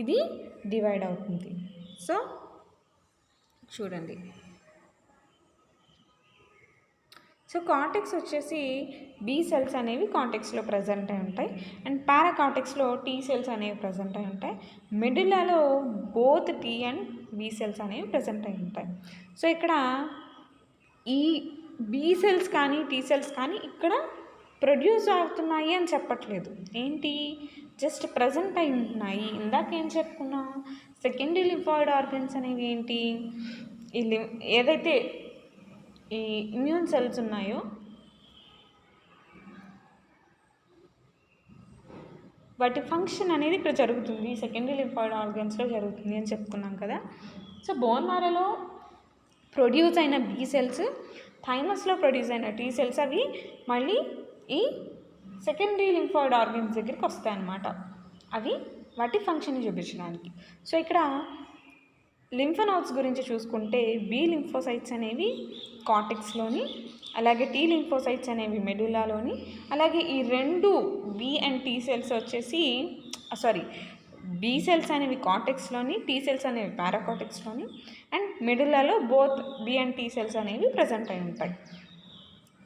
ఇది డివైడ్ అవుతుంది. సో చూడండి, సో కార్టెక్స్ వచ్చేసి బి సెల్స్ అనేవి కార్టెక్స్లో ప్రజెంట్ అయి ఉంటాయి. అండ్ పారాకార్టెక్స్లో టీ సెల్స్ అనేవి ప్రజెంట్ అయి ఉంటాయి. మిడిల్లో both T and B cells అనేవి ప్రజెంట్ అయి ఉంటాయి. సో ఇక్కడ ఈ బి సెల్స్ కానీ టీ సెల్స్ కానీ ఇక్కడ ప్రొడ్యూస్ అవుతున్నాయి అని చెప్పట్లేదు. ఏంటి, జస్ట్ ప్రజెంట్ అయి ఉంటున్నాయి. ఇందాక ఏం చెప్పుకున్నాం, సెకండరీ లింఫాయిడ్ ఆర్గన్స్ అనేవి ఏంటి, ఈ ఏదైతే ఈ ఇమ్యూన్ సెల్స్ ఉన్నాయో వాటి ఫంక్షన్ అనేది ఇక్కడ జరుగుతుంది, సెకండరీ లింఫాయిడ్ ఆర్గన్స్లో జరుగుతుంది అని చెప్పుకున్నాం కదా. సో బోన్ మ్యారోలో ప్రొడ్యూస్ అయిన బి సెల్స్, థైమస్లో ప్రొడ్యూస్ అయిన టీ సెల్స్ అవి మళ్ళీ ఈ సెకండరీ లింఫాయిడ్ ఆర్గన్స్ దగ్గరికి వస్తాయన్నమాట. అవి వాటి ఫంక్షన్ చూపించడానికి. సో ఇక్కడ లింఫ్ నోడ్స్ గురించి చూసుకుంటే బి లింఫోసైట్స్ అనేవి కార్టెక్స్లోని, అలాగే టీ లింఫోసైట్స్ అనేవి మెడులాలోని, అలాగే ఈ 2 బి అండ్ టీ సెల్స్ వచ్చేసి బి సెల్స్ అనేవి కార్టెక్స్లోని, టీ సెల్స్ అనేవి పారాకార్టెక్స్లోని, అండ్ మెడులాలో both B and T cells అనేవి ప్రజెంట్ అయి ఉంటాయి.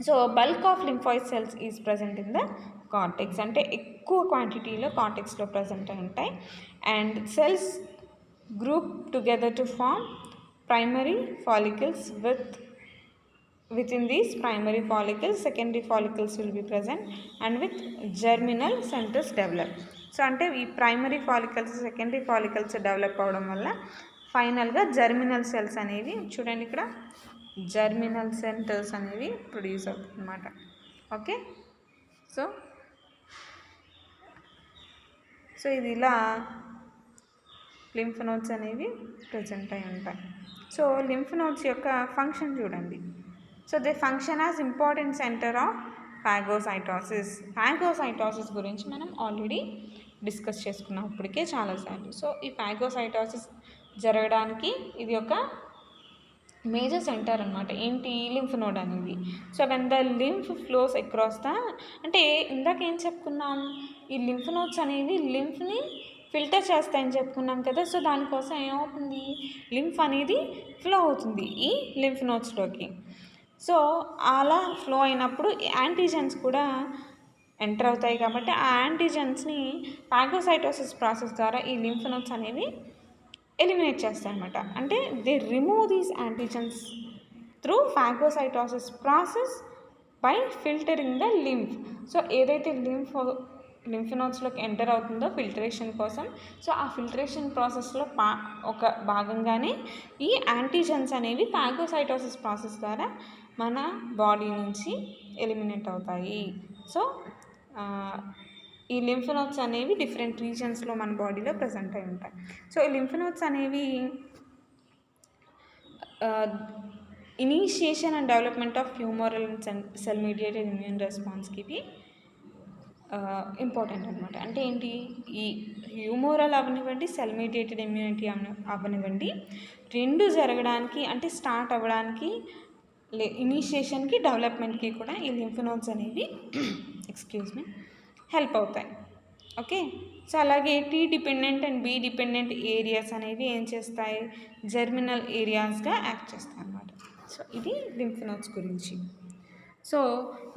So bulk of lymphoid cells is present in the cortex, అంటే ఎక్కువ క్వాంటిటీలో కార్టెక్స్లో ప్రజెంట్ అయి ఉంటాయి. And cells group together to form primary follicles. Within these primary follicles secondary follicles will be present and with germinal centers develop. So అంటే ఈ primary follicles secondary follicles develop అవడం వల్ల ఫైనల్గా జర్మినల్ సెల్స్ అనేవి చూడండి, ఇక్కడ జర్మినల్ సెంటర్స్ అనేవి ప్రొడ్యూస్ అవుతుంది అన్నమాట. ఓకే, సో ఇది ఇలా లింఫ్ నోడ్స్ అనేవి ప్రజెంట్ అయి ఉంటాయి. సో లింఫ్ నోడ్స్ యొక్క ఫంక్షన్ చూడండి. So they function as important centre of phagocytosis. Phagocytosis గురించి మనం ఆల్రెడీ డిస్కస్ చేసుకున్నాం ఇప్పటికే చాలాసార్లు. సో ఈ ఫాగోసైటోసిస్ జరగడానికి ఇది ఒక మేజర్ సెంటర్ అనమాట. ఏంటి, లింఫ్ నోడ్ అనేది. So when the lymph flows across the, అంటే ఇందాక ఏం చెప్పుకున్నాం, ఈ లింఫ్ నోడ్స్ అనేవి లింఫ్ని ఫిల్టర్ చేస్తాయని చెప్పుకున్నాం కదా. సో దానికోసం ఏమవుతుంది, లింఫ్ అనేది ఫ్లో అవుతుంది ఈ లింఫ్ నోడ్స్లోకి. సో అలా ఫ్లో అయినప్పుడు యాంటీజెన్స్ కూడా ఎంటర్ అవుతాయి కాబట్టి ఆ యాంటీజెన్స్ని ఫాగోసైటోసిస్ ప్రాసెస్ ద్వారా ఈ లింఫ్ నోడ్స్ అనేవి ఎలిమినేట్ చేస్తాయి అన్నమాట. అంటే they remove these antigens through phagocytosis process by filtering the lymph. So ఏదైతే లింఫ్ నోడ్స్లోకి ఎంటర్ అవుతుందో ఫిల్టరేషన్ కోసం, సో ఆ ఫిల్టరేషన్ ప్రాసెస్లో ఒక భాగంగానే ఈ యాంటీజెన్స్ అనేవి ఫాగోసైటోసిస్ ప్రాసెస్ ద్వారా మన బాడీ నుంచి ఎలిమినేట్ అవుతాయి. సో ఈ లింఫ్ నోడ్స్ అనేవి డిఫరెంట్ రీజన్స్లో మన బాడీలో ప్రజెంట్ అయి ఉంటాయి. సో ఈ లింఫ్ నోడ్స్ అనేవి initiation and development of humoral cell mediated immune రెస్పాన్స్కి ఇవి ఇంపార్టెంట్ అనమాట. అంటే ఏంటి, ఈ హ్యూమోరల్ అవనివ్వండి, సెల్ మీడియేటెడ్ ఇమ్యూనిటీ అవనివ్వండి, రెండు జరగడానికి అంటే స్టార్ట్ అవ్వడానికి ఇనీషియేషన్కి డెవలప్మెంట్కి కూడా ఈ లింఫ్ నోడ్స్ అనేవి హెల్ప్ అవుతాయి. ఓకే, సో అలాగే T dependent and B dependent areas అనేవి ఏం చేస్తాయి, జర్మినల్ ఏరియాస్గా యాక్ట్ చేస్తాయి అన్నమాట. సో ఇది లింఫ్ నోడ్స్ గురించి. సో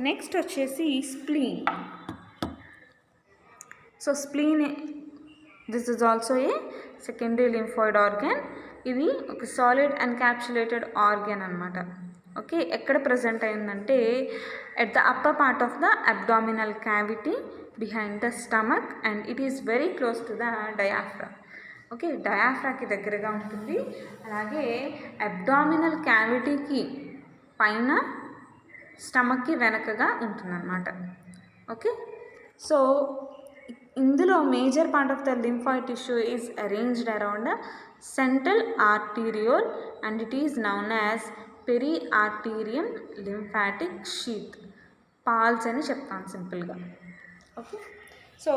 నెక్స్ట్ వచ్చేసి spleen. So spleen this is also a secondary lymphoid organ. ఇది ఒక సాలిడ్ ఎన్క్యాప్సులేటెడ్ ఆర్గాన్ అనమాట. ఓకే, ఎక్కడ ప్రజెంట్ అయిందంటే at the upper part of the abdominal cavity behind the stomach and it is very close to the diaphragm. Okay, డయాఫ్రాకి దగ్గరగా ఉంటుంది. అలాగే abdominal క్యావిటీకి పైన, స్టమక్కి వెనకగా ఉంటుందన్నమాట. ఓకే, సో ఇందులో major part of the lymphoid tissue is arranged around the central arteriole and it is known as periarterial lymphatic sheath, PALS అని చెప్తాను సింపుల్గా. ఓకే, సో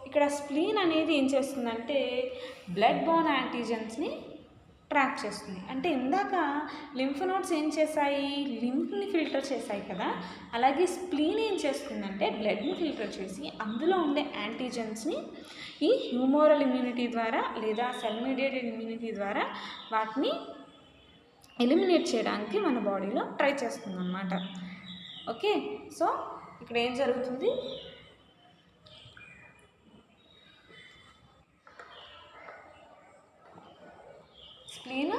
ఇక్కడ స్ప్లీన్ అనేది ఏం చేస్తుందంటే బ్లడ్ బోర్న్ యాంటీజెన్స్ని ట్రాక్ చేస్తుంది. అంటే ఇందాక లింఫ్ నోడ్స్ ఏం చేశాయి, లింఫ్ని ఫిల్టర్ చేశాయి కదా, అలాగే స్ప్లీన్ ఏం చేస్తుందంటే బ్లడ్ని ఫిల్టర్ చేసి అందులో ఉండే యాంటీజెన్స్ని ఈ హ్యూమోరల్ ఇమ్యూనిటీ ద్వారా లేదా సెల్ మీడియేటెడ్ ఇమ్యూనిటీ ద్వారా వాటిని ఎలిమినేట్ చేయడానికి మన బాడీలో ట్రై చేస్తుంది అన్నమాట. ఓకే, సో ఇక్కడ ఏం జరుగుతుంది, స్ప్లీన్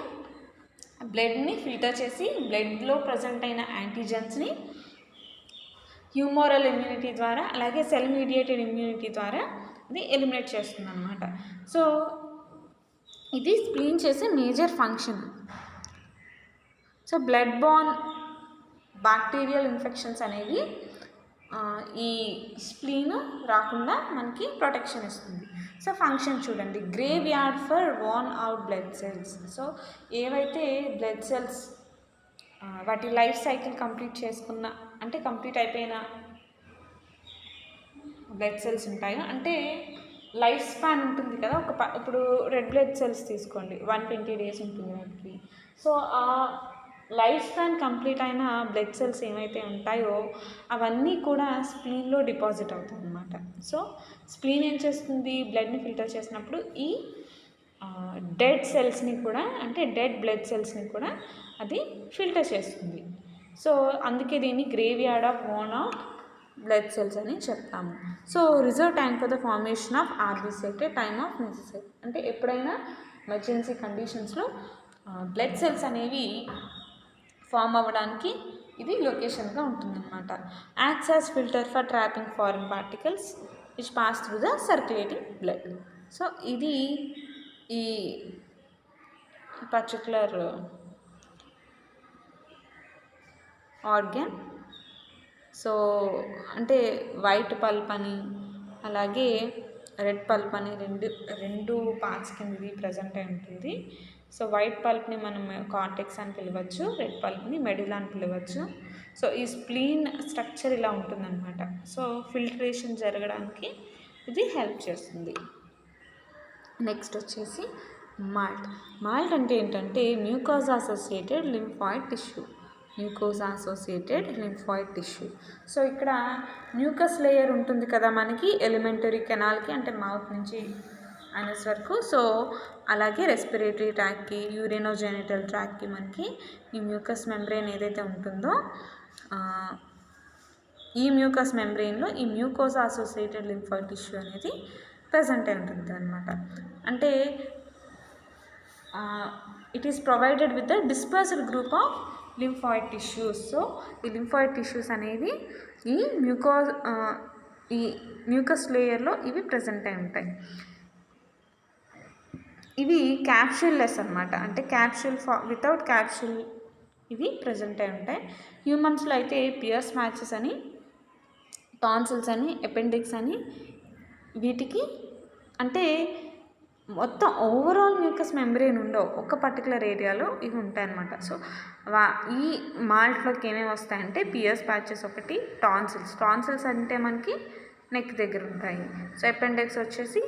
బ్లడ్ని ఫిల్టర్ చేసి బ్లడ్లో ప్రజెంట్ అయిన యాంటీజెన్స్ని హ్యూమోరల్ ఇమ్యూనిటీ ద్వారా అలాగే సెల్ మీడియేటెడ్ ఇమ్యూనిటీ ద్వారా ఇది ఎలిమినేట్ చేస్తుంది అన్నమాట. సో ఇది స్ప్లీన్ చేసే major function. So blood borne bacterial infections అనేవి ఈ స్ప్లీన్ రాకుండా మనకి ప్రొటెక్షన్ ఇస్తుంది. సో ఫంక్షన్ చూడండి, graveyard for worn out blood cells. So ఏవైతే బ్లడ్ సెల్స్ వాటి లైఫ్ సైకిల్ కంప్లీట్ చేసుకున్న అంటే కంప్లీట్ అయిపోయిన బ్లడ్ సెల్స్ ఉంటాయో, అంటే లైఫ్ స్పాన్ ఉంటుంది కదా, ఇప్పుడు రెడ్ బ్లడ్ సెల్స్ తీసుకోండి, 120 days ఉంటుంది వాటికి. సో ఆ లైఫ్ స్పాన్ కంప్లీట్ అయిన బ్లడ్ సెల్స్ ఏమైతే ఉంటాయో అవన్నీ కూడా స్ప్లీన్లో డిపాజిట్ అవుతాయి అన్నమాట. సో స్ప్లీన్ ఏం చేస్తుంది, బ్లడ్ని ఫిల్టర్ చేసినప్పుడు ఈ డెడ్ సెల్స్ని కూడా అంటే డెడ్ బ్లడ్ సెల్స్ని కూడా అది ఫిల్టర్ చేస్తుంది. సో అందుకే దీన్ని graveyard of worn out blood cells అని చెప్తాము. So reserve time for the formation of RBC అంటే టైమ్ ఆఫ్ నెసెసరీ, అంటే ఎప్పుడైనా ఎమర్జెన్సీ కండిషన్స్లో బ్లడ్ సెల్స్ అనేవి ఫామ్ అవ్వడానికి ఇది లొకేషన్గా ఉంటుందన్నమాట. Acts as filter for trapping foreign particles which pass through the circulating blood. So ఇది ఈ పర్టికులర్ ఆర్గాన్. సో అంటే వైట్ పల్ప్ అని అలాగే రెడ్ పల్ప్ అని రెండు పార్ట్స్ కింద ఇది ప్రజెంట్ అయి ఉంటుంది. సో వైట్ పల్ప్ని మనం కార్టెక్స్ అని పిలవచ్చు, రెడ్ పల్ప్ని మెడులా అని పిలవచ్చు. సో ఈ స్ప్లీన్ స్ట్రక్చర్ ఇలా ఉంటుందన్నమాట. సో ఫిల్టరేషన్ జరగడానికి ఇది హెల్ప్ చేస్తుంది. నెక్స్ట్ వచ్చేసి మాల్ట్. మాల్ట్ అంటే ఏంటంటే mucosa associated lymphoid tissue. Mucosa associated lymphoid tissue. So ఇక్కడ మ్యూకస్ లేయర్ ఉంటుంది కదా మనకి ఎలిమెంటరీ కెనాల్కి, అంటే మౌత్ నుంచి అనస్ వరకు. సో అలాగే రెస్పిరేటరీ ట్రాక్కి, యూరినోజెనిటల్ ట్రాక్కి మనకి ఈ మ్యూకస్ మెంబ్రెయిన్ ఏదైతే ఉంటుందో ఈ మ్యూకస్ మెంబ్రెయిన్లో ఈ మ్యూకోజా అసోసియేటెడ్ లింఫాయిడ్ టిష్యూ అనేది ప్రజెంట్ అయి ఉంటుంది అనమాట. అంటే it is provided with the dispersed group of lymphoid tissues. So ఈ లింఫాయిడ్ టిష్యూస్ అనేవి ఈ మ్యూకస్ లేయర్లో ఇవి ప్రజెంట్ అయి ఉంటాయి. ఇవి క్యాప్సూల్లెస్ అనమాట, అంటే వితౌట్ క్యాప్సూల్ ఇవి ప్రజెంట్ అయి ఉంటాయి. హ్యూమన్స్లో అయితే పియర్స్ మ్యాచెస్ అని టాన్సిల్స్ అని, అపెండిక్స్ అని, వీటికి అంటే మొత్తం ఓవరాల్ మ్యూకస్ మెంబ్రేన్ ఉండవు, ఒక పర్టికులర్ ఏరియాలో ఇవి ఉంటాయన్నమాట. సో ఈ మాల్ట్లోకి ఏమేమి వస్తాయంటే పియర్స్ ప్యాచెస్ ఒకటి, టాన్సిల్స్ అంటే మనకి నెక్ దగ్గర ఉంటాయి. సో అపెండిక్స్ వచ్చేసి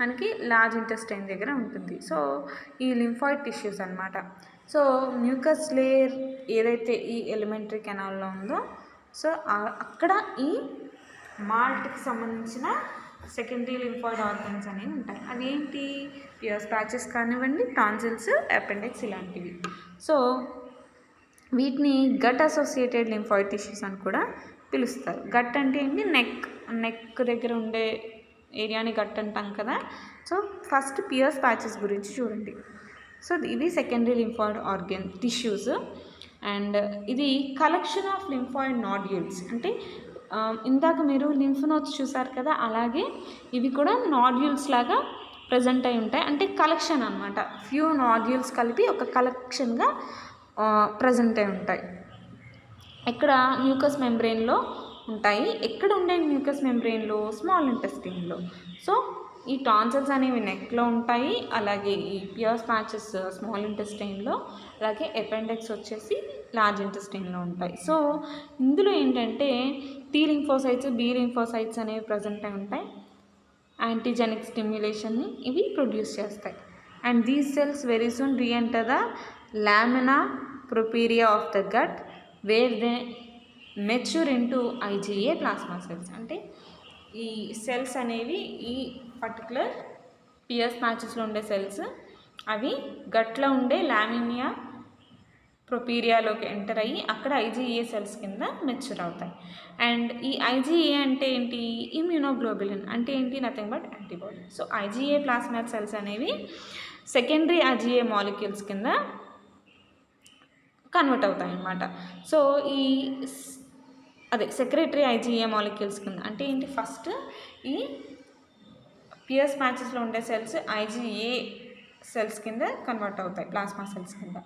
మనకి లార్జ్ ఇంటెస్టైన్ దగ్గర ఉంటుంది. సో ఈ లింఫాయిడ్ టిష్యూస్ అనమాట. సో మ్యూకస్ లేయర్ ఏదైతే ఈ ఎలిమెంటరీ కెనాల్లో ఉందో, సో అక్కడ ఈ మాల్ట్కి సంబంధించిన సెకండరీ లింఫాయిడ్ ఆర్గన్స్ అనేవి ఉంటాయి. అవి ఏంటి? పియర్స్ ప్యాచెస్ కానివ్వండి, టాన్సిల్స్, అపెండిక్స్ ఇలాంటివి. సో వీటిని గట్ అసోసియేటెడ్ లింఫాయిడ్ టిష్యూస్ అని కూడా పిలుస్తారు. గట్ అంటే ఏంటి? నెక్ దగ్గర ఉండే ఏరియాని గట్ అంటాం కదా. సో ఫస్ట్ పియర్స్ ప్యాచెస్ గురించి చూడండి. సో ఇవి secondary lymphoid organ tissues. And ఇది కలెక్షన్ ఆఫ్ లింఫాయిడ్ నాడ్యూల్స్. అంటే ఇందాక మీరు లింఫ్ నోడ్స్ చూసారు కదా, అలాగే ఇవి కూడా నాడ్యూల్స్ లాగా ప్రజెంట్ అయి ఉంటాయి. అంటే కలెక్షన్ అనమాట, ఫ్యూ నాడ్యూల్స్ కలిపి ఒక కలెక్షన్గా ప్రజెంట్ అయి ఉంటాయి. ఎక్కడ? మ్యూకస్ మెంబ్రెయిన్లో ఉంటాయి. ఎక్కడ ఉండే మ్యూకస్ మెంబ్రెయిన్లో? స్మాల్ ఇంటెస్టైన్లో. సో ఈ టాన్సిల్స్ అనేవి నెక్లో ఉంటాయి, అలాగే ఈ పియర్స్ ప్యాచెస్ స్మాల్ ఇంటెస్టైన్లో, అలాగే అపెండిక్స్ వచ్చేసి లార్జ్ ఇంటెస్టైన్లో ఉంటాయి. సో ఇందులో ఏంటంటే టీ లింఫోసైట్స్, బి లింఫోసైట్స్ అనేవి ప్రజెంట్ అయి ఉంటాయి. యాంటీజెనిక్ స్టిమ్యులేషన్ని ఇవి ప్రొడ్యూస్ చేస్తాయి. And these cells very soon re-enter the lamina propria of the gut where they mature into IgA plasma cells. అంటే ఈ సెల్స్ అనేవి ఈ పర్టికులర్ పియర్స్ ప్యాచెస్లో ఉండే సెల్స్ అవి గట్లో ఉండే లామినియా ప్రొపీరియాలోకి ఎంటర్ అయ్యి అక్కడ IgA సెల్స్ కింద మెచ్యూర్ అవుతాయి. అండ్ ఈ IgA అంటే ఏంటి? ఇమ్యూనోగ్లోబులిన్ అంటే ఏంటి? Nothing but antibody. So IgA plasma cells అనేవి సెకండరీ IgA మాలిక్యూల్స్ కింద కన్వర్ట్ అవుతాయి అన్నమాట. సో ఈ సెక్రెటరీ IgA మాలిక్యూల్స్ కింద అంటే ఏంటి? ఫస్ట్ ఈ పియర్స్ ప్యాచెస్లో ఉండే సెల్స్ IgA సెల్స్ కింద కన్వర్ట్ అవుతాయి, ప్లాస్మా సెల్స్ కింద.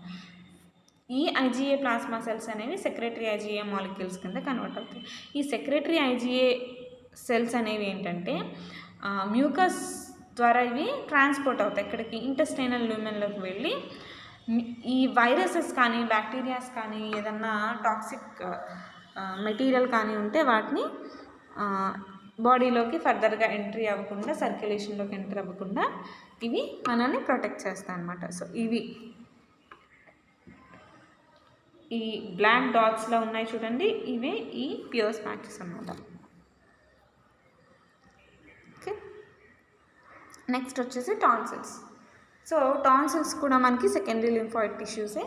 ఈ IgA ప్లాస్మా సెల్స్ అనేవి సెక్రెటరీ IgA మాలిక్యూల్స్ కింద కన్వర్ట్ అవుతాయి. ఈ సెక్రెటరీ IgA సెల్స్ అనేవి ఏంటంటే మ్యూకస్ ద్వారా ఇవి ట్రాన్స్పోర్ట్ అవుతాయి ఇక్కడికి, ఇంటెస్టైనల్ ల్యూమెన్లోకి వెళ్ళి ఈ వైరసెస్ కానీ, బ్యాక్టీరియాస్ కానీ, ఏదన్నా టాక్సిక్ మెటీరియల్ కానీ ఉంటే వాటిని బాడీలోకి ఫర్దర్గా ఎంట్రీ అవ్వకుండా, సర్క్యులేషన్లోకి ఎంటర్ అవ్వకుండా ఇవి మనల్ని ప్రొటెక్ట్ చేస్తాయి అన్నమాట. సో ఇవి ఈ బ్లాక్ డాట్స్లో ఉన్నాయి చూడండి, ఇవే ఈ పియర్స్ ప్యాచెస్ అన్నమాట. ఓకే, నెక్స్ట్ వచ్చేసి టాన్సిల్స్. సో టాన్సిల్స్ కూడా మనకి సెకండరీ లింఫాయిడ్ టిష్యూసే.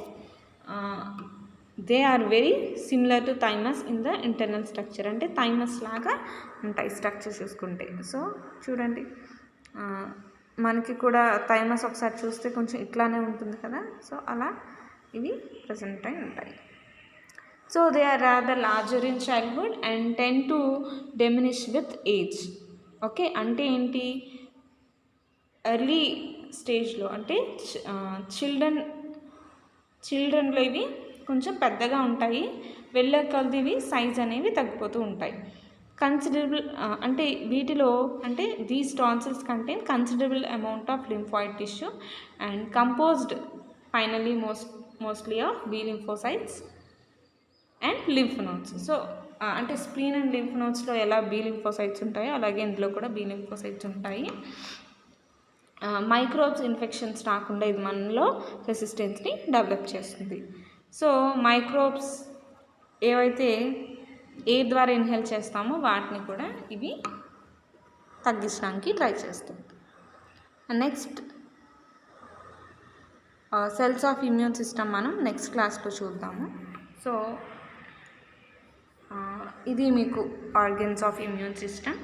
They are very similar to thymus in the internal structure. అంటే థైమస్ లాగా ఉంటాయి స్ట్రక్చర్ చూసుకుంటే. సో చూడండి, మనకి కూడా థైమస్ ఒకసారి చూస్తే కొంచెం ఇట్లానే ఉంటుంది కదా. సో అలా ఇవి ప్రజెంట్ అయి ఉంటాయి. So they or rather larger in childhood and ten to diminish with age. Okay, అంటే ఏంటి? ఎర్లీ స్టేజ్లో అంటే చిల్డ్రన్లో ఇవి కొంచెం పెద్దగా ఉంటాయి, వెళ్ళే కొద్ది ఇవి సైజ్ అనేవి తగ్గిపోతూ ఉంటాయి. కన్సిడరబుల్ అంటే వీటిలో అంటే these tonsils contain considerable amount of lymphoid tissue and composed finally mostly of B lymphocytes and lymph nodes. So అంటే స్ప్లీన్ అండ్ లింఫ్ నోడ్స్లో ఎలా బి లింఫోసైట్స్ ఉంటాయో అలాగే ఇందులో కూడా బి లింఫోసైట్స్ ఉంటాయి. మైక్రోబ్స్ ఇన్ఫెక్షన్స్ రాకుండా ఇది మనలో రెసిస్టెన్స్ని డెవలప్ చేస్తుంది. సో మైక్రోబ్స్ ఏవైతే ఎయిర్ ద్వారా ఇన్హేల్ చేస్తామో వాటిని కూడా ఇవి తగ్గించడానికి ట్రై చేస్తుంది. Next cells of immune system మనం నెక్స్ట్ క్లాస్లో చూద్దాము. సో ఇది మీకు organs of immune system.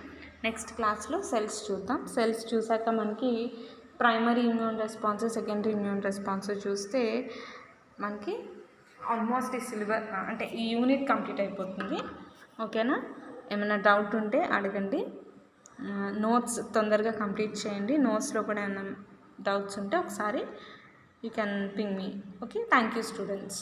Next క్లాస్లో సెల్స్ చూద్దాం. సెల్స్ చూసాక మనకి primary immune response, secondary immune response చూస్తే మనకి ఆల్మోస్ట్ ఈ సిలబస్ అంటే ఈ యూనిట్ కంప్లీట్ అయిపోతుంది. ఓకేనా? ఏమైనా డౌట్ ఉంటే అడగండి. నోట్స్ తొందరగా కంప్లీట్ చేయండి. నోట్స్లో కూడా ఏమైనా డౌట్స్ ఉంటే ఒకసారి you can ping me. Okay, thank you students.